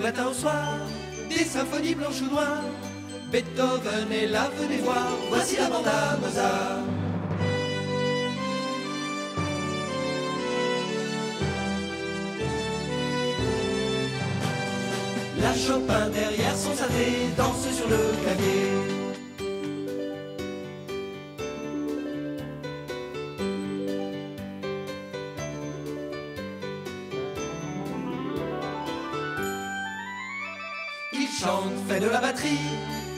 matin au soir, des symphonies blanches ou noires. Beethoven est là, venez voir, voici la bande à Mozart. La Chopin derrière son synthé danse sur le clavier. Il chante, fait de la batterie,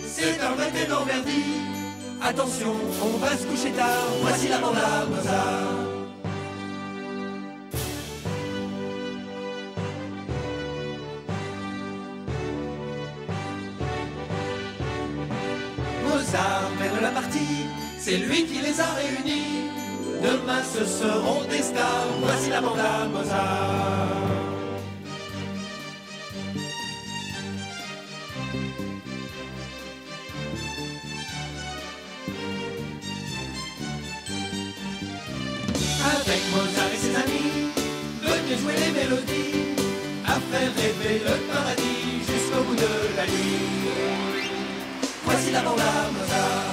c'est un vrai ténor Verdi. Attention, on va se coucher tard, voici la bande à Mozart. Mozart mène la partie, c'est lui qui les a réunis. Demain ce seront des stars, voici la bande à Mozart. Avec Mozart et ses amis, venez jouer les mélodies, à faire rêver le paradis jusqu'au bout de la nuit. Voici la bande à Mozart.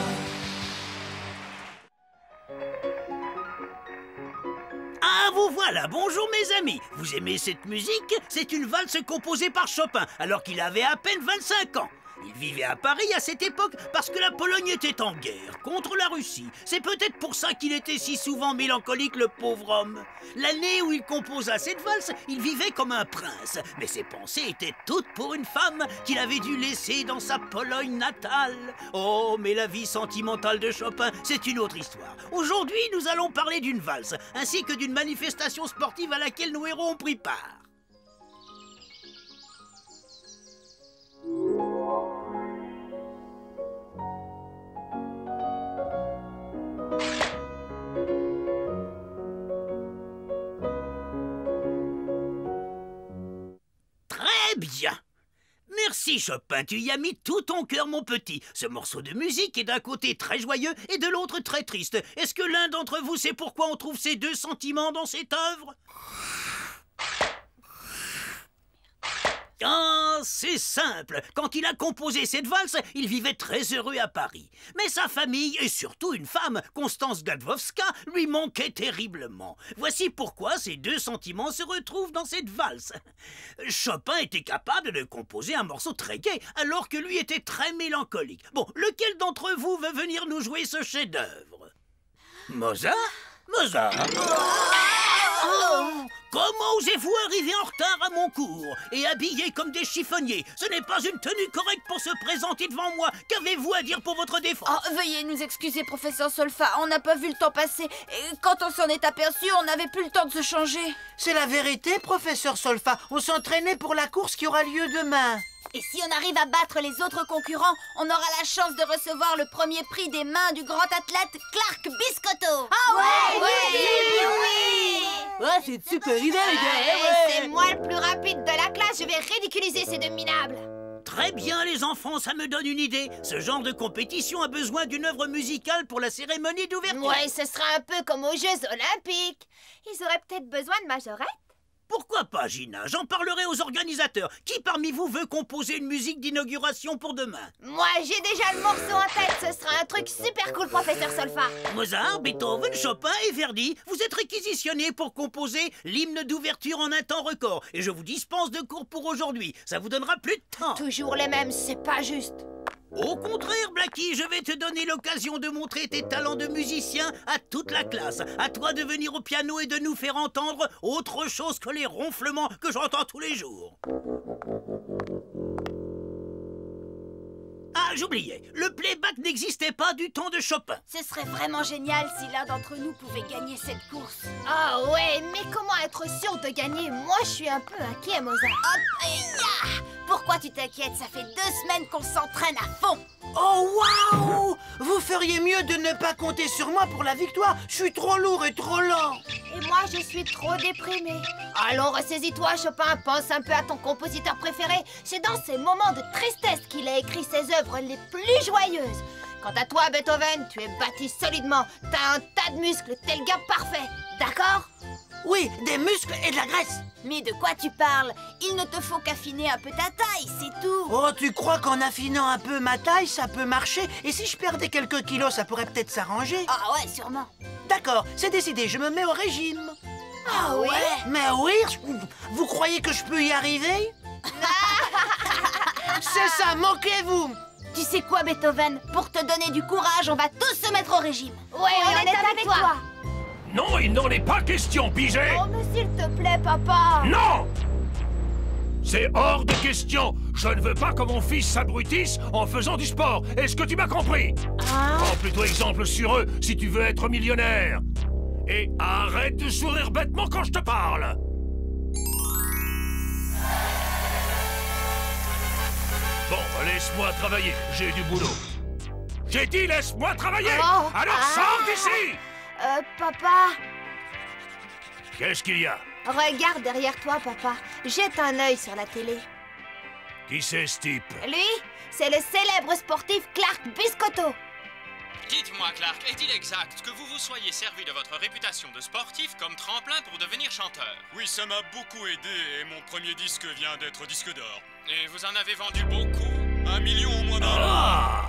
Ah, vous voilà, bonjour mes amis. Vous aimez cette musique? C'est une valse composée par Chopin, alors qu'il avait à peine 25 ans. Il vivait à Paris à cette époque parce que la Pologne était en guerre contre la Russie. C'est peut-être pour ça qu'il était si souvent mélancolique, le pauvre homme. L'année où il composa cette valse, il vivait comme un prince. Mais ses pensées étaient toutes pour une femme qu'il avait dû laisser dans sa Pologne natale. Oh, mais la vie sentimentale de Chopin, c'est une autre histoire. Aujourd'hui, nous allons parler d'une valse, ainsi que d'une manifestation sportive à laquelle nos héros ont pris part. Très bien. Merci Chopin, tu y as mis tout ton cœur mon petit. Ce morceau de musique est d'un côté très joyeux et de l'autre très triste. Est-ce que l'un d'entre vous sait pourquoi on trouve ces deux sentiments dans cette œuvre? Ah, c'est simple. Quand il a composé cette valse, il vivait très heureux à Paris. Mais sa famille, et surtout une femme, Constance Gadwowska, lui manquait terriblement. Voici pourquoi ces deux sentiments se retrouvent dans cette valse. Chopin était capable de composer un morceau très gai, alors que lui était très mélancolique. Bon, lequel d'entre vous veut venir nous jouer ce chef-d'œuvre? Mozart? Mozart? Oh, comment osez-vous arriver en retard à mon cours et habillé comme des chiffonniers? Ce n'est pas une tenue correcte pour se présenter devant moi. Qu'avez-vous à dire pour votre défense? Oh, veuillez nous excuser, professeur Solfa. On n'a pas vu le temps passer. Et quand on s'en est aperçu, on n'avait plus le temps de se changer. C'est la vérité, professeur Solfa. On s'entraînait pour la course qui aura lieu demain. Et si on arrive à battre les autres concurrents, on aura la chance de recevoir le premier prix des mains du grand athlète Clark Biscotto. Ah ouais, oui. Ouais, c'est une super idée, les gars. C'est moi le plus rapide de la classe. Je vais ridiculiser ces deux minables. Très bien, les enfants, ça me donne une idée. Ce genre de compétition a besoin d'une œuvre musicale pour la cérémonie d'ouverture. Ouais, ce sera un peu comme aux Jeux Olympiques. Ils auraient peut-être besoin de majorette. Pourquoi pas, Gina? J'en parlerai aux organisateurs. Qui parmi vous veut composer une musique d'inauguration pour demain? Moi, j'ai déjà le morceau en tête. Ce sera un truc super cool, professeur Solfa. Mozart, Beethoven, Chopin et Verdi, vous êtes réquisitionnés pour composer l'hymne d'ouverture en un temps record. Et je vous dispense de cours pour aujourd'hui. Ça vous donnera plus de temps. Toujours les mêmes, c'est pas juste. Au contraire, Blackie, je vais te donner l'occasion de montrer tes talents de musicien à toute la classe. À toi de venir au piano et de nous faire entendre autre chose que les ronflements que j'entends tous les jours. Ah, j'oubliais, le playback n'existait pas du temps de Chopin. Ce serait vraiment génial si l'un d'entre nous pouvait gagner cette course. Ah ouais, mais comment être sûr de gagner? Moi, je suis un peu inquiet, Mozart. Hop, et ya! Pourquoi tu t'inquiètes? Ça fait 2 semaines qu'on s'entraîne à fond. Oh, waouh! Vous feriez mieux de ne pas compter sur moi pour la victoire. Je suis trop lourd et trop lent. Et moi, je suis trop déprimée. Allons, ressaisis-toi, Chopin. Pense un peu à ton compositeur préféré. C'est dans ces moments de tristesse qu'il a écrit ses œuvres les plus joyeuses. Quant à toi, Beethoven, tu es bâti solidement. T'as un tas de muscles, t'es le gars parfait. D'accord? Oui, des muscles et de la graisse. Mais de quoi tu parles? Il ne te faut qu'affiner un peu ta taille, c'est tout. Oh, tu crois qu'en affinant un peu ma taille, ça peut marcher? Et si je perdais quelques kilos, ça pourrait peut-être s'arranger? Ah ouais, sûrement. D'accord, c'est décidé, je me mets au régime. Ah ouais? Mais oui, vous croyez que je peux y arriver? C'est ça, moquez-vous. Tu sais quoi, Beethoven? Pour te donner du courage, on va tous se mettre au régime. Ouais, on est avec toi. Non, il n'en est pas question, pigé. Oh, mais s'il te plaît, papa. Non! C'est hors de question. Je ne veux pas que mon fils s'abrutisse en faisant du sport. Est-ce que tu m'as compris? Prends plutôt exemple sur eux si tu veux être millionnaire. Et arrête de sourire bêtement quand je te parle. Bon, laisse-moi travailler. J'ai du boulot. J'ai dit laisse-moi travailler. Alors sors d'ici. Papa. Qu'est-ce qu'il y a? Regarde derrière toi, papa. Jette un œil sur la télé. Qui c'est ce type? Lui, c'est le célèbre sportif Clark Biscotto. Dites-moi, Clark, est-il exact que vous vous soyez servi de votre réputation de sportif comme tremplin pour devenir chanteur? Oui, ça m'a beaucoup aidé et mon premier disque vient d'être disque d'or. Et vous en avez vendu beaucoup? 1 million au moins d'un an. Ah!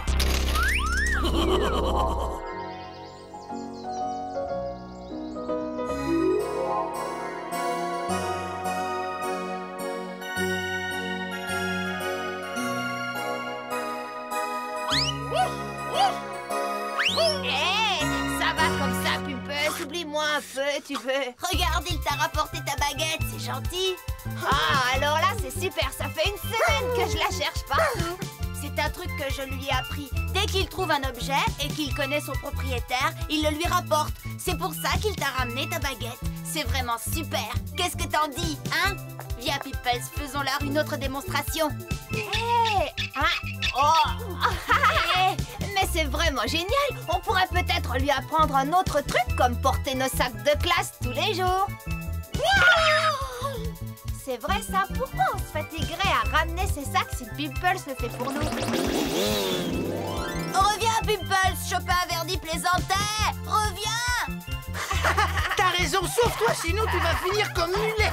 Oublie-moi un peu, tu veux. Regarde, il t'a rapporté ta baguette, c'est gentil. Ah, alors là, c'est super, ça fait une semaine que je la cherche partout. C'est un truc que je lui ai appris. Dès qu'il trouve un objet et qu'il connaît son propriétaire, il le lui rapporte. C'est pour ça qu'il t'a ramené ta baguette. C'est vraiment super. Qu'est-ce que t'en dis, hein? Viens, Pipples, faisons-leur une autre démonstration. Mais c'est vraiment génial. On pourrait peut-être lui apprendre un autre truc, comme porter nos sacs de classe tous les jours. C'est vrai ça, pourquoi on se fatiguerait à ramener ces sacs si Pimples le fait pour nous? Reviens, Pimples, Chopin Verdi plaisantait. Reviens. T'as raison, sauve-toi, sinon tu vas finir comme mulet.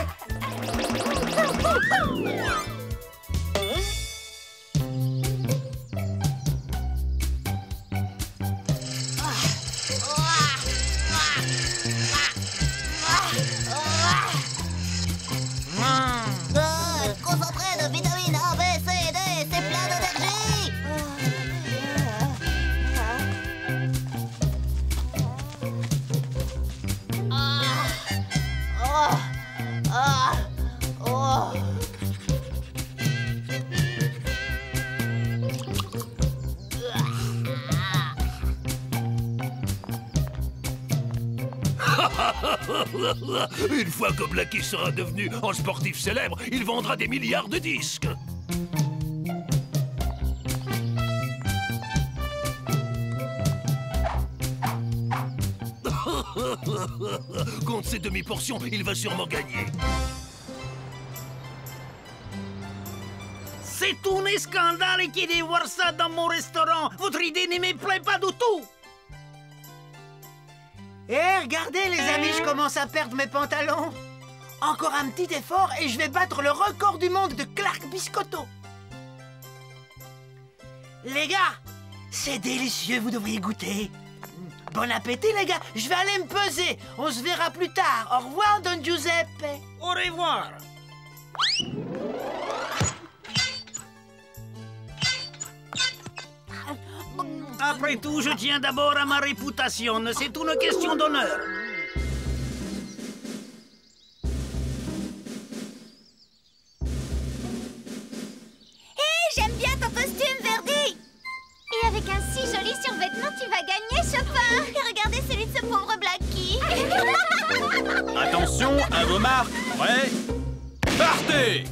Concentré de vitamines A, B, C, D, c'est plein d'énergie. Une fois que Blackie sera devenu un sportif célèbre, il vendra des milliards de disques. Contre ses demi-portions, il va sûrement gagner. C'est un scandale qui de voir ça dans mon restaurant. Votre idée ne me plaît pas du tout. Regardez les amis, je commence à perdre mes pantalons. Encore un petit effort et je vais battre le record du monde de Clark Biscotto. Les gars, c'est délicieux, vous devriez goûter. Bon appétit les gars, je vais aller me peser. On se verra plus tard. Au revoir Don Giuseppe. Au revoir. Après tout, je tiens d'abord à ma réputation. C'est une question d'honneur. J'aime bien ton costume, Verdi. Et avec un si joli survêtement, tu vas gagner, Chopin. Et regardez celui de ce pauvre Blackie. Attention, à vos marques. Prêts? Partez!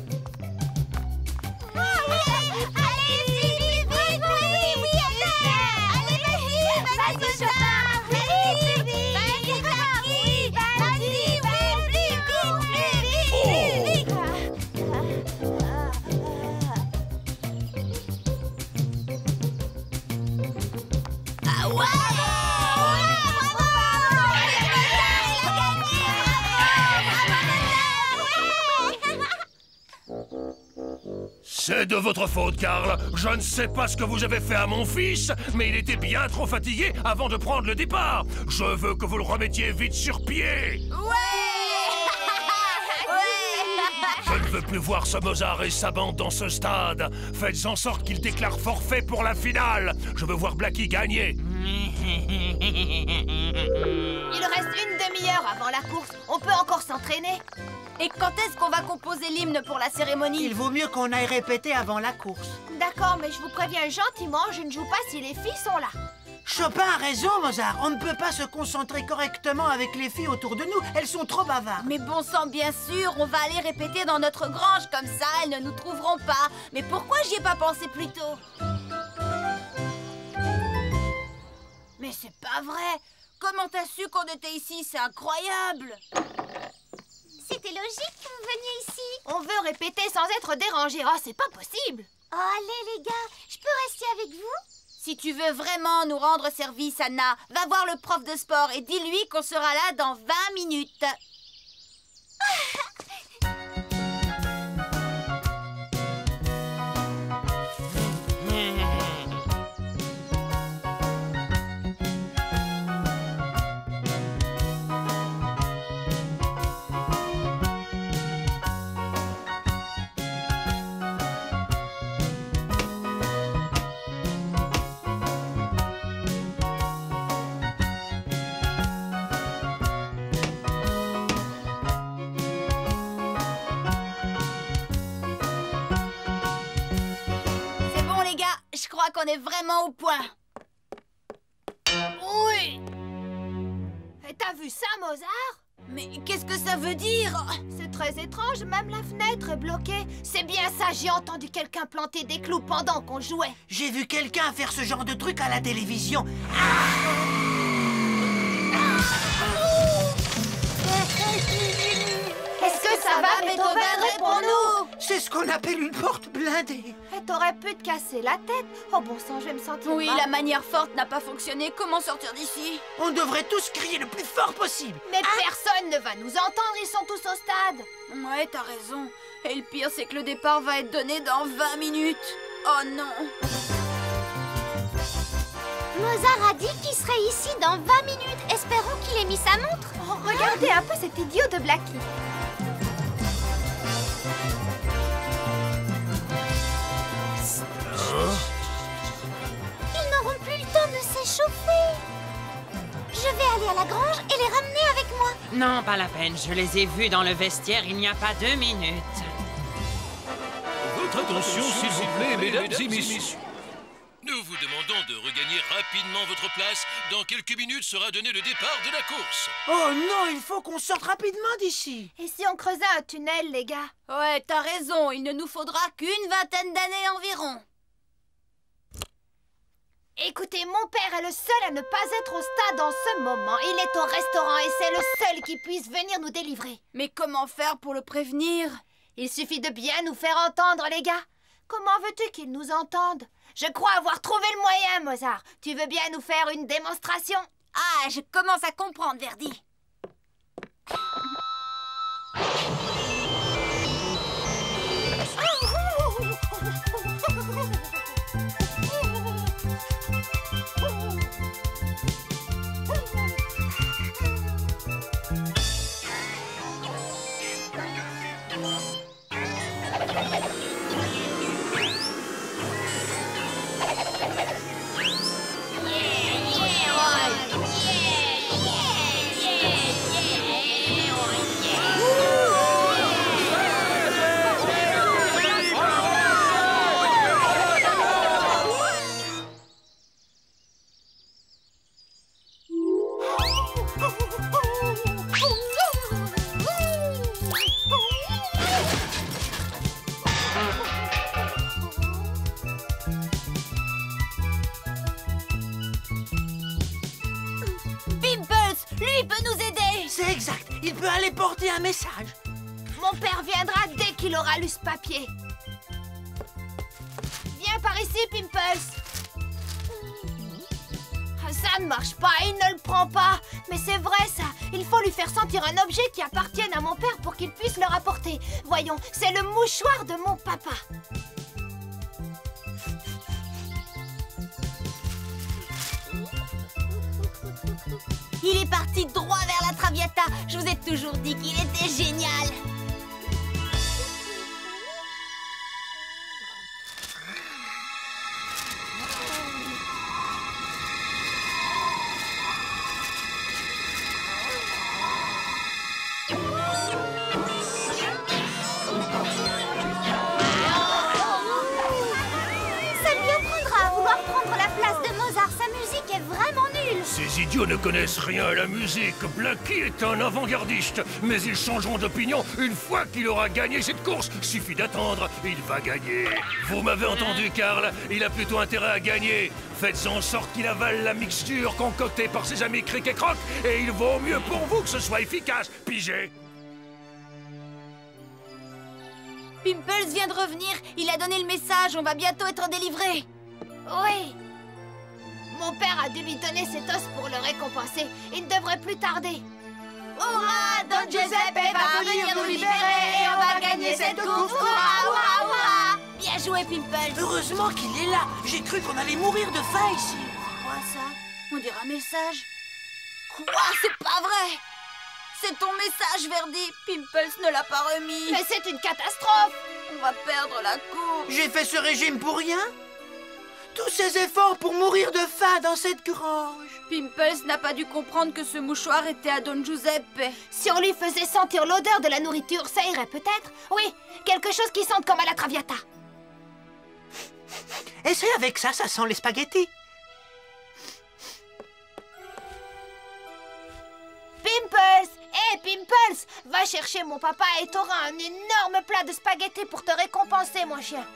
C'est de votre faute, Karl. Je ne sais pas ce que vous avez fait à mon fils, mais il était bien trop fatigué avant de prendre le départ. Je veux que vous le remettiez vite sur pied. Je ne veux plus voir ce Mozart et sa bande dans ce stade. Faites en sorte qu'il déclare forfait pour la finale. Je veux voir Blackie gagner. Il reste une demi-heure avant la course. On peut encore s'entraîner. Et quand est-ce qu'on va composer l'hymne pour la cérémonie? Il vaut mieux qu'on aille répéter avant la course. D'accord, mais je vous préviens gentiment, je ne joue pas si les filles sont là. Chopin a raison, Mozart. On ne peut pas se concentrer correctement avec les filles autour de nous. Elles sont trop bavardes. Mais bon sang, bien sûr, on va aller répéter dans notre grange. Comme ça, elles ne nous trouveront pas. Mais pourquoi j'y ai pas pensé plus tôt? Mais c'est pas vrai. Comment t'as su qu'on était ici? C'est incroyable. C'était logique que vous veniez ici. On veut répéter sans être dérangé. Oh, c'est pas possible. Oh, allez les gars, je peux rester avec vous? Si tu veux vraiment nous rendre service, Anna, va voir le prof de sport et dis-lui qu'on sera là dans 20 minutes. Je crois qu'on est vraiment au point. Oui. Et t'as vu ça, Mozart? Mais qu'est-ce que ça veut dire? C'est très étrange, même la fenêtre est bloquée. C'est bien ça, j'ai entendu quelqu'un planter des clous pendant qu'on jouait. J'ai vu quelqu'un faire ce genre de truc à la télévision. Est-ce que ça va, Beethoven? Réponds-nous! C'est ce qu'on appelle une porte blindée. Et t'aurais pu te casser la tête. Oh bon sang, je vais me sentir Oui, mal. la manière forte n'a pas fonctionné. Comment sortir d'ici? On devrait tous crier le plus fort possible. Mais personne ne va nous entendre, ils sont tous au stade. Ouais, t'as raison. Et le pire, c'est que le départ va être donné dans 20 minutes. Oh non! Mozart a dit qu'il serait ici dans 20 minutes. Espérons qu'il ait mis sa montre. Oh, regardez un peu cet idiot de Blackie. Ils n'auront plus le temps de s'échauffer. Je vais aller à la grange et les ramener avec moi. Non, pas la peine. Je les ai vus dans le vestiaire il n'y a pas 2 minutes. Votre attention, s'il vous plaît, mesdames et messieurs. Nous vous demandons de regagner rapidement votre place. Dans quelques minutes sera donné le départ de la course. Oh non, il faut qu'on sorte rapidement d'ici. Et si on creusait un tunnel, les gars? Ouais, t'as raison. Il ne nous faudra qu'une vingtaine d'années environ. Écoutez, mon père est le seul à ne pas être au stade en ce moment. Il est au restaurant et c'est le seul qui puisse venir nous délivrer. Mais comment faire pour le prévenir? Il suffit de bien nous faire entendre, les gars. Comment veux-tu qu'il nous entende? Je crois avoir trouvé le moyen, Mozart. Tu veux bien nous faire une démonstration? Ah, je commence à comprendre, Verdi. C'est exact. Il peut aller porter un message. Mon père viendra dès qu'il aura lu ce papier. Viens par ici, Pimples. Ça ne marche pas, il ne le prend pas. Mais c'est vrai, ça. Il faut lui faire sentir un objet qui appartienne à mon père pour qu'il puisse le rapporter. Voyons, c'est le mouchoir de mon papa. Il est parti droit vers la Traviata. Je vous ai toujours dit qu'il était génial. Ces idiots ne connaissent rien à la musique. Blackie est un avant-gardiste, mais ils changeront d'opinion une fois qu'il aura gagné cette course. Suffit d'attendre, il va gagner. Vous m'avez entendu, Carl? Il a plutôt intérêt à gagner. Faites en sorte qu'il avale la mixture concoctée par ses amis Crick et Croc, et il vaut mieux pour vous que ce soit efficace. Pigé? Pimples vient de revenir. Il a donné le message. On va bientôt être délivrés. Oui. Mon père a dû lui donner cet os pour le récompenser. Il ne devrait plus tarder. Hurrah! Don Giuseppe va venir nous libérer et on va gagner cette course. Hurrah, hurrah, hurrah! Bien joué, Pimples. Heureusement qu'il est là. J'ai cru qu'on allait mourir de faim ici. Quoi ça? On dirait un message. Quoi? C'est pas vrai! C'est ton message, Verdi. Pimples ne l'a pas remis. Mais c'est une catastrophe. On va perdre la course. J'ai fait ce régime pour rien? Tous ces efforts pour mourir de faim dans cette grange. Pimples n'a pas dû comprendre que ce mouchoir était à Don Giuseppe. Si on lui faisait sentir l'odeur de la nourriture, ça irait peut-être. Oui, quelque chose qui sente comme à la Traviata. Essaye avec ça, ça sent les spaghettis. Pimples! Hé, Pimples! Va chercher mon papa et t'auras un énorme plat de spaghettis pour te récompenser, mon chien.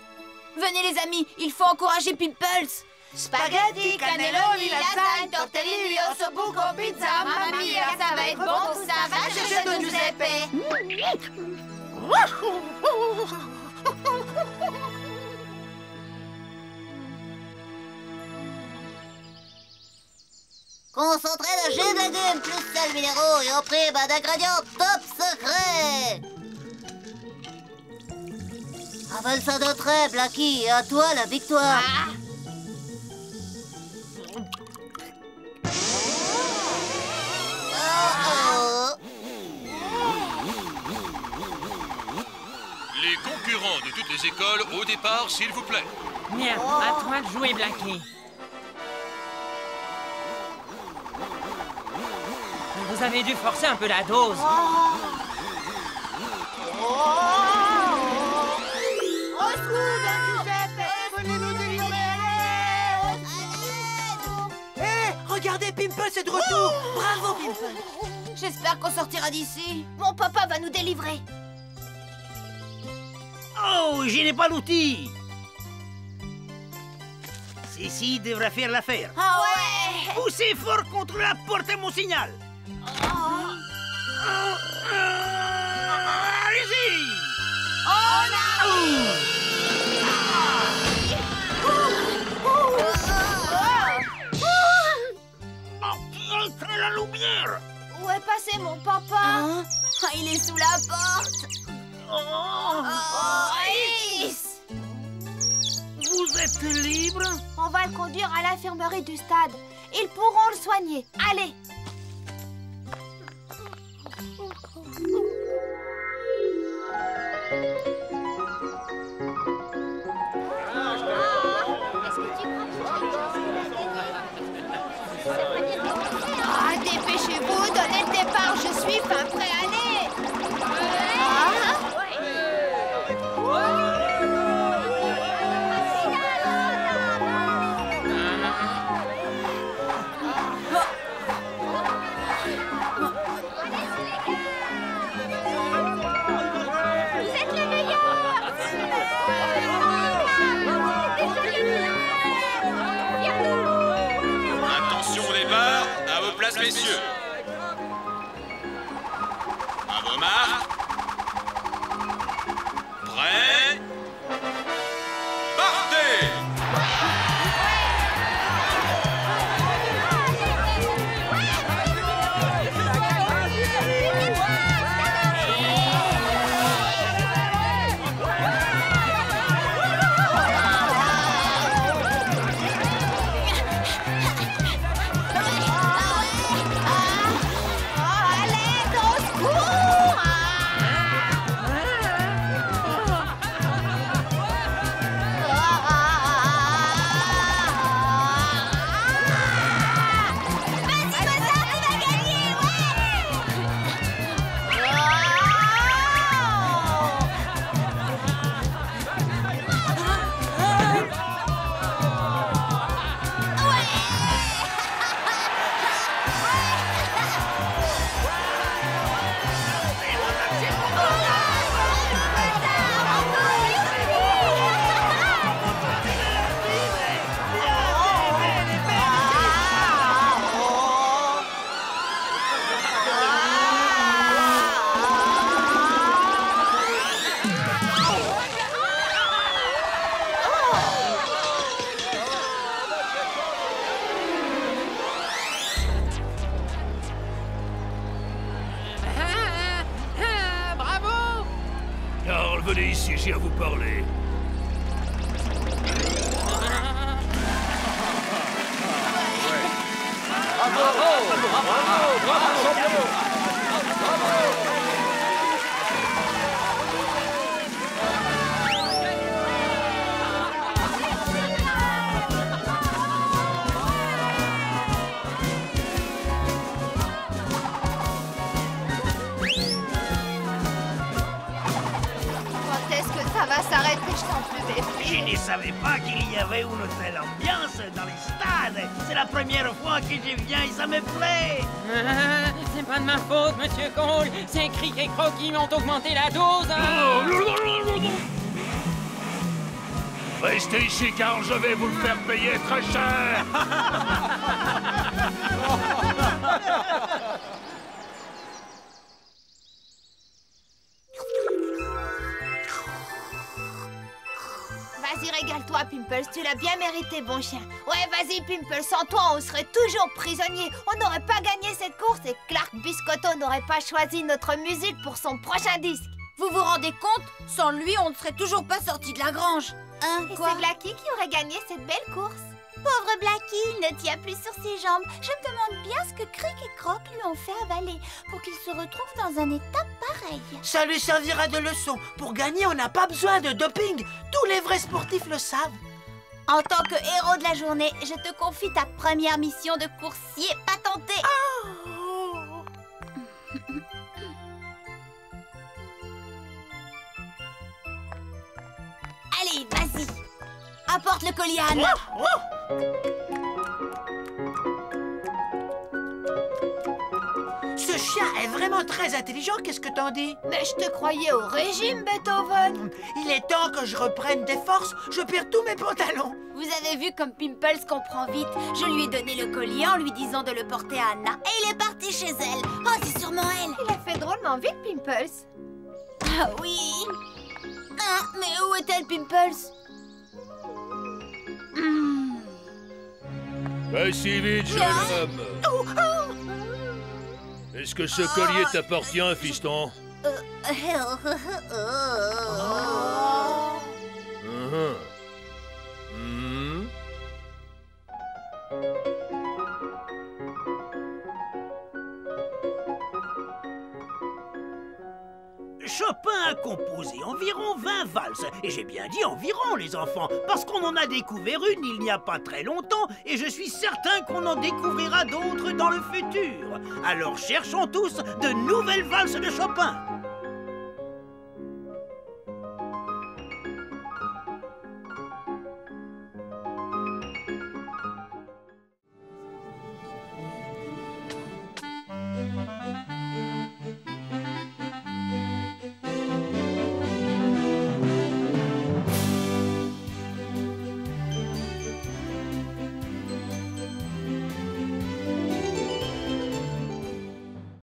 Venez les amis, il faut encourager Pimples. Spaghetti, cannelloni, lasagne, tortellini, ossobuco, pizza, mamma mia, ça va être bon tout ça. Va chercher Don Giuseppe. Concentré de jus de légumes plus sel minéraux et au prix d'ingrédients top secret. Avale ça de trait, Blackie, et à toi la victoire. Les concurrents de toutes les écoles au départ, s'il vous plaît. Bien, à toi de jouer, Blackie. Vous avez dû forcer un peu la dose. Regardez, Pimples est de retour. Bravo, Pimples. J'espère qu'on sortira d'ici. Mon papa va nous délivrer. Oh, je n'ai pas l'outil. Ceci devrait faire l'affaire. Ah ouais! Poussez fort contre la porte et mon signal. Allez-y. Oh non! La lumière. Où est passé mon papa? Hein? Ah, il est sous la porte. Alice! Vous êtes libre? On va le conduire à l'infirmerie du stade. Ils pourront le soigner. Allez! Ah, dépêchez-vous, donnez le départ. Je suis fin prêt à aller. Messieurs, à vos marques, prêts, partez! parler. Ça va s'arrêter, je sens plus d'effet. Je ne savais pas qu'il y avait une telle ambiance dans les stades. C'est la première fois que je viens et ça me plaît. C'est pas de ma faute, Monsieur Cole. C'est Crick et Croc qui m'ont augmenté la dose. Restez ici car je vais vous le faire payer très cher. Vas-y, régale-toi, Pimples, tu l'as bien mérité, bon chien. Ouais, vas-y, Pimples, sans toi, on serait toujours prisonniers. On n'aurait pas gagné cette course et Clark Biscotto n'aurait pas choisi notre musique pour son prochain disque. Vous vous rendez compte? Sans lui, on ne serait toujours pas sortis de la grange. Hein, et quoi? c'est Blacky qui aurait gagné cette belle course. Pauvre Blacky, il ne tient plus sur ses jambes. Je me demande bien ce que Crick et Croc lui ont fait avaler pour qu'il se retrouve dans un état pareil. Ça lui servira de leçon. Pour gagner, on n'a pas besoin de doping. Tous les vrais sportifs le savent. En tant que héros de la journée, je te confie ta première mission de coursier patenté. Oh. Allez, vas-y. Apporte le collier à Anna. Ce chien est vraiment très intelligent, qu'est-ce que t'en dis? Mais je te croyais au régime, Beethoven. Il est temps que je reprenne des forces, je perds tous mes pantalons. Vous avez vu comme Pimples comprend vite. Je lui ai donné le collier en lui disant de le porter à Anna. Et il est parti chez elle. Oh, c'est sûrement elle. Il a fait drôlement vite, Pimples. Ah oui. Ah, mais où est-elle, Pimples? Pas si vite, jeune homme. Est-ce que ce collier t'appartient, fiston? Chopin a composé environ 20 valses. Et j'ai bien dit environ, les enfants, parce qu'on en a découvert une il n'y a pas très longtemps, et je suis certain qu'on en découvrira d'autres dans le futur. Alors cherchons tous de nouvelles valses de Chopin.